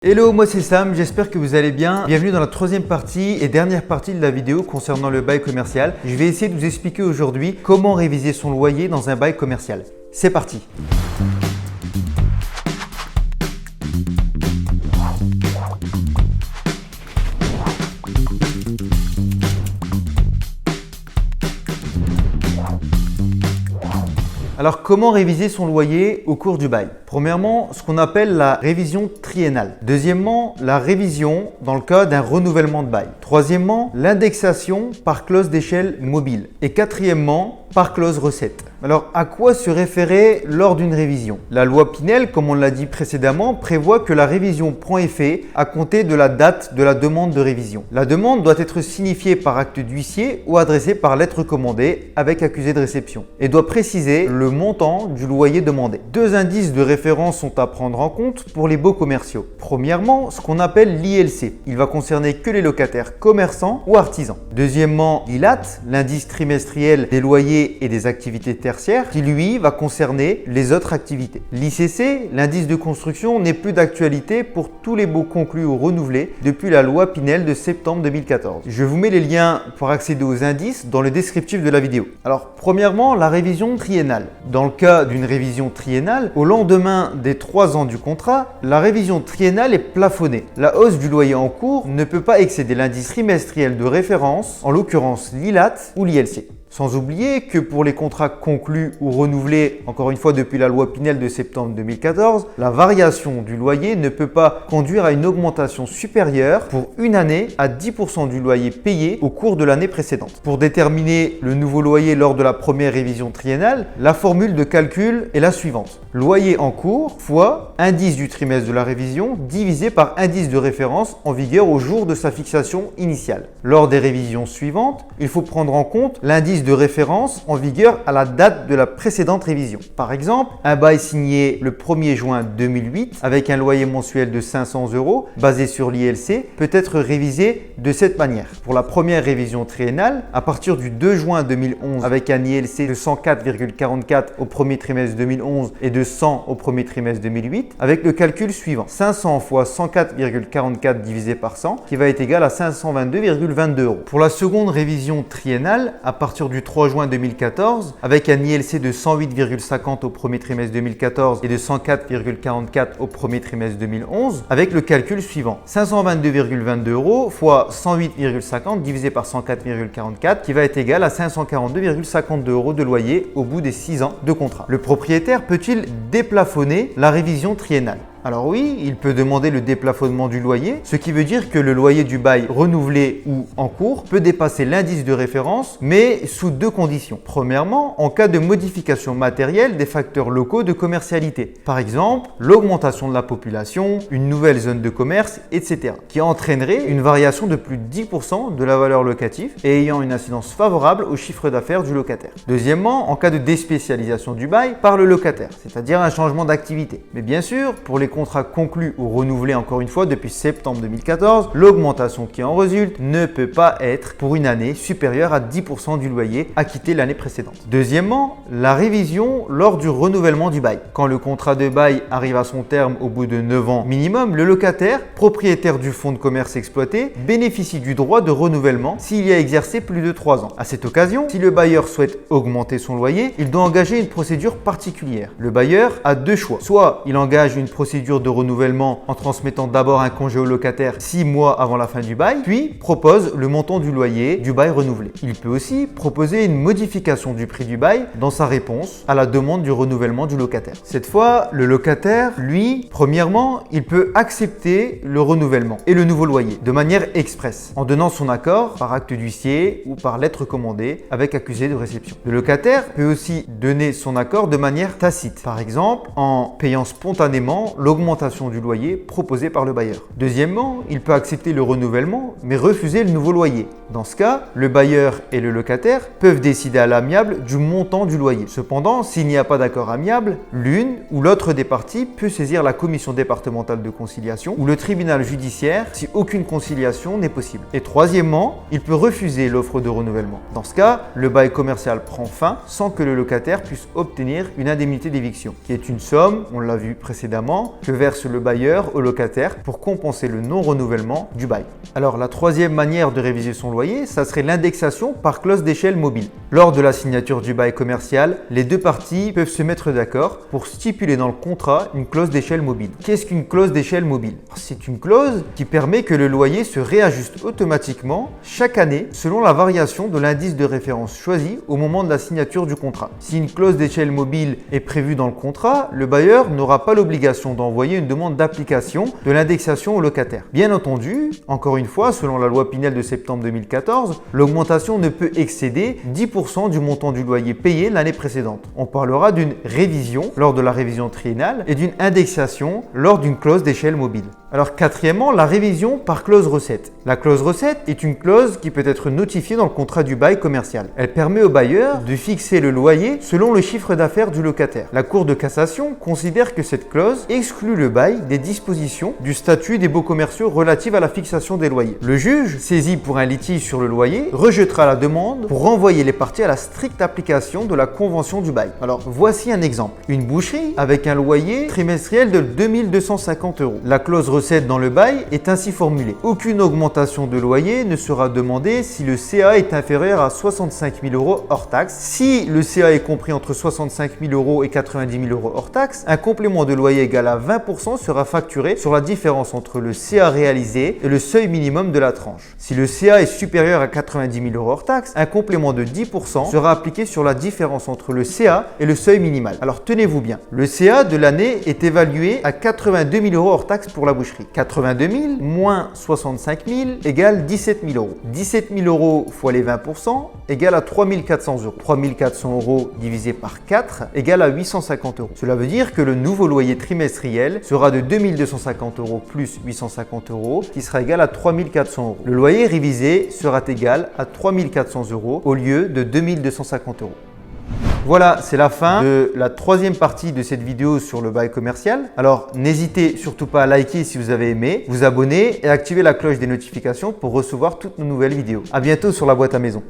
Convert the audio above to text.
Hello, moi c'est Sam, j'espère que vous allez bien. Bienvenue dans la troisième partie et dernière partie de la vidéo concernant le bail commercial. Je vais essayer de vous expliquer aujourd'hui comment réviser son loyer dans un bail commercial. C'est parti! Alors, comment réviser son loyer au cours du bail? Premièrement, ce qu'on appelle la révision triennale. Deuxièmement, la révision dans le cas d'un renouvellement de bail. Troisièmement, l'indexation par clause d'échelle mobile. Et quatrièmement, par clause recette. Alors, à quoi se référer lors d'une révision? La loi Pinel, comme on l'a dit précédemment, prévoit que la révision prend effet à compter de la date de la demande de révision. La demande doit être signifiée par acte d'huissier ou adressée par lettre commandée avec accusé de réception et doit préciser le montant du loyer demandé. Deux indices de référence sont à prendre en compte pour les baux commerciaux. Premièrement, ce qu'on appelle l'ILC. Il va concerner que les locataires commerçants ou artisans. Deuxièmement, l'ILAT, l'indice trimestriel des loyers et des activités tertiaires, qui lui va concerner les autres activités. L'ICC, l'indice de construction, n'est plus d'actualité pour tous les baux conclus ou renouvelés depuis la loi Pinel de septembre 2014. Je vous mets les liens pour accéder aux indices dans le descriptif de la vidéo. Alors, premièrement, la révision triennale. Dans le cas d'une révision triennale, au lendemain des 3 ans du contrat, la révision triennale est plafonnée. La hausse du loyer en cours ne peut pas excéder l'indice trimestriel de référence, en l'occurrence l'ILAT ou l'ILC. Sans oublier que pour les contrats conclus ou renouvelés, encore une fois depuis la loi Pinel de septembre 2014, la variation du loyer ne peut pas conduire à une augmentation supérieure pour une année à 10% du loyer payé au cours de l'année précédente. Pour déterminer le nouveau loyer lors de la première révision triennale, la formule de calcul est la suivante. Loyer en cours fois indice du trimestre de la révision divisé par indice de référence en vigueur au jour de sa fixation initiale. Lors des révisions suivantes, il faut prendre en compte l'indice de référence en vigueur à la date de la précédente révision. Par exemple, un bail signé le 1er juin 2008 avec un loyer mensuel de 500 € basé sur l'ILC peut être révisé de cette manière. Pour la première révision triennale, à partir du 2 juin 2011 avec un ILC de 104,44 au premier trimestre 2011 et de 100 au premier trimestre 2008, avec le calcul suivant. 500 fois 104,44 divisé par 100 qui va être égal à 522,22 €. Pour la seconde révision triennale, à partir du 3 juin 2014, avec un ILC de 108,50 au premier trimestre 2014 et de 104,44 au premier trimestre 2011, avec le calcul suivant. 522,22 € fois 108,50 divisé par 104,44 qui va être égal à 542,52 € de loyer au bout des 6 ans de contrat. Le propriétaire peut-il déplafonner la révision triennale? Alors oui, il peut demander le déplafonnement du loyer, ce qui veut dire que le loyer du bail renouvelé ou en cours peut dépasser l'indice de référence, mais sous deux conditions. Premièrement, en cas de modification matérielle des facteurs locaux de commercialité. Par exemple, l'augmentation de la population, une nouvelle zone de commerce, etc. qui entraînerait une variation de plus de 10% de la valeur locative et ayant une incidence favorable au chiffre d'affaires du locataire. Deuxièmement, en cas de déspécialisation du bail par le locataire, c'est-à-dire un changement d'activité. Mais bien sûr, pour les contrats conclus ou renouvelés encore une fois depuis septembre 2014, l'augmentation qui en résulte ne peut pas être pour une année supérieure à 10% du loyer acquitté l'année précédente. Deuxièmement, la révision lors du renouvellement du bail. Quand le contrat de bail arrive à son terme au bout de 9 ans minimum, le locataire, propriétaire du fonds de commerce exploité, bénéficie du droit de renouvellement s'il y a exercé plus de 3 ans. À cette occasion, si le bailleur souhaite augmenter son loyer, il doit engager une procédure particulière. Le bailleur a deux choix. Soit il engage une procédure de renouvellement en transmettant d'abord un congé au locataire 6 mois avant la fin du bail, puis propose le montant du loyer du bail renouvelé. Il peut aussi proposer une modification du prix du bail dans sa réponse à la demande du renouvellement du locataire. Cette fois, le locataire, lui, premièrement, il peut accepter le renouvellement et le nouveau loyer de manière expresse, en donnant son accord par acte d'huissier ou par lettre commandée avec accusé de réception. Le locataire peut aussi donner son accord de manière tacite, par exemple en payant spontanément l'augmentation du loyer proposée par le bailleur. Deuxièmement, il peut accepter le renouvellement mais refuser le nouveau loyer. Dans ce cas, le bailleur et le locataire peuvent décider à l'amiable du montant du loyer. Cependant, s'il n'y a pas d'accord amiable, l'une ou l'autre des parties peut saisir la commission départementale de conciliation ou le tribunal judiciaire si aucune conciliation n'est possible. Et troisièmement, il peut refuser l'offre de renouvellement. Dans ce cas, le bail commercial prend fin sans que le locataire puisse obtenir une indemnité d'éviction, qui est une somme, on l'a vu précédemment, que verse le bailleur au locataire pour compenser le non-renouvellement du bail. Alors la troisième manière de réviser son loyer, ça serait l'indexation par clause d'échelle mobile. Lors de la signature du bail commercial, les deux parties peuvent se mettre d'accord pour stipuler dans le contrat une clause d'échelle mobile. Qu'est-ce qu'une clause d'échelle mobile? C'est une clause qui permet que le loyer se réajuste automatiquement chaque année selon la variation de l'indice de référence choisi au moment de la signature du contrat. Si une clause d'échelle mobile est prévue dans le contrat, le bailleur n'aura pas l'obligation d'envoyer une demande d'application de l'indexation au locataire. Bien entendu, encore une fois, selon la loi Pinel de septembre 2014, l'augmentation ne peut excéder 10% du montant du loyer payé l'année précédente. On parlera d'une révision lors de la révision triennale et d'une indexation lors d'une clause d'échelle mobile. Alors quatrièmement, la révision par clause recette. La clause recette est une clause qui peut être notifiée dans le contrat du bail commercial. Elle permet au bailleur de fixer le loyer selon le chiffre d'affaires du locataire. La Cour de cassation considère que cette clause exclut le bail des dispositions du statut des baux commerciaux relatives à la fixation des loyers. Le juge, saisi pour un litige sur le loyer, rejettera la demande pour renvoyer les parties à la stricte application de la convention du bail. Alors voici un exemple. Une boucherie avec un loyer trimestriel de 2250 €. La clause recette dans le bail est ainsi formulée. Aucune augmentation de loyer ne sera demandée si le CA est inférieur à 65 000 € hors taxe. Si le CA est compris entre 65 000 € et 90 000 € hors taxe, un complément de loyer égal à 20% sera facturé sur la différence entre le CA réalisé et le seuil minimum de la tranche. Si le CA est supérieur à 90 000 € hors taxe, un complément de 10% sera appliqué sur la différence entre le CA et le seuil minimal. Alors tenez-vous bien, le CA de l'année est évalué à 82 000 € hors taxe pour la boucherie. 82 000 moins 65 000 égale 17 000 €. 17 000 € fois les 20% égale à 3 400 €. 3 400 € divisé par 4 égale à 850 €. Cela veut dire que le nouveau loyer trimestriel sera de 2 250 € plus 850 € qui sera égal à 3 400 €. Le loyer révisé sera égal à 3 400 € au lieu de 2 250 €. Voilà, c'est la fin de la troisième partie de cette vidéo sur le bail commercial. Alors, n'hésitez surtout pas à liker si vous avez aimé, vous abonner et activer la cloche des notifications pour recevoir toutes nos nouvelles vidéos. À bientôt sur la boîte à maison.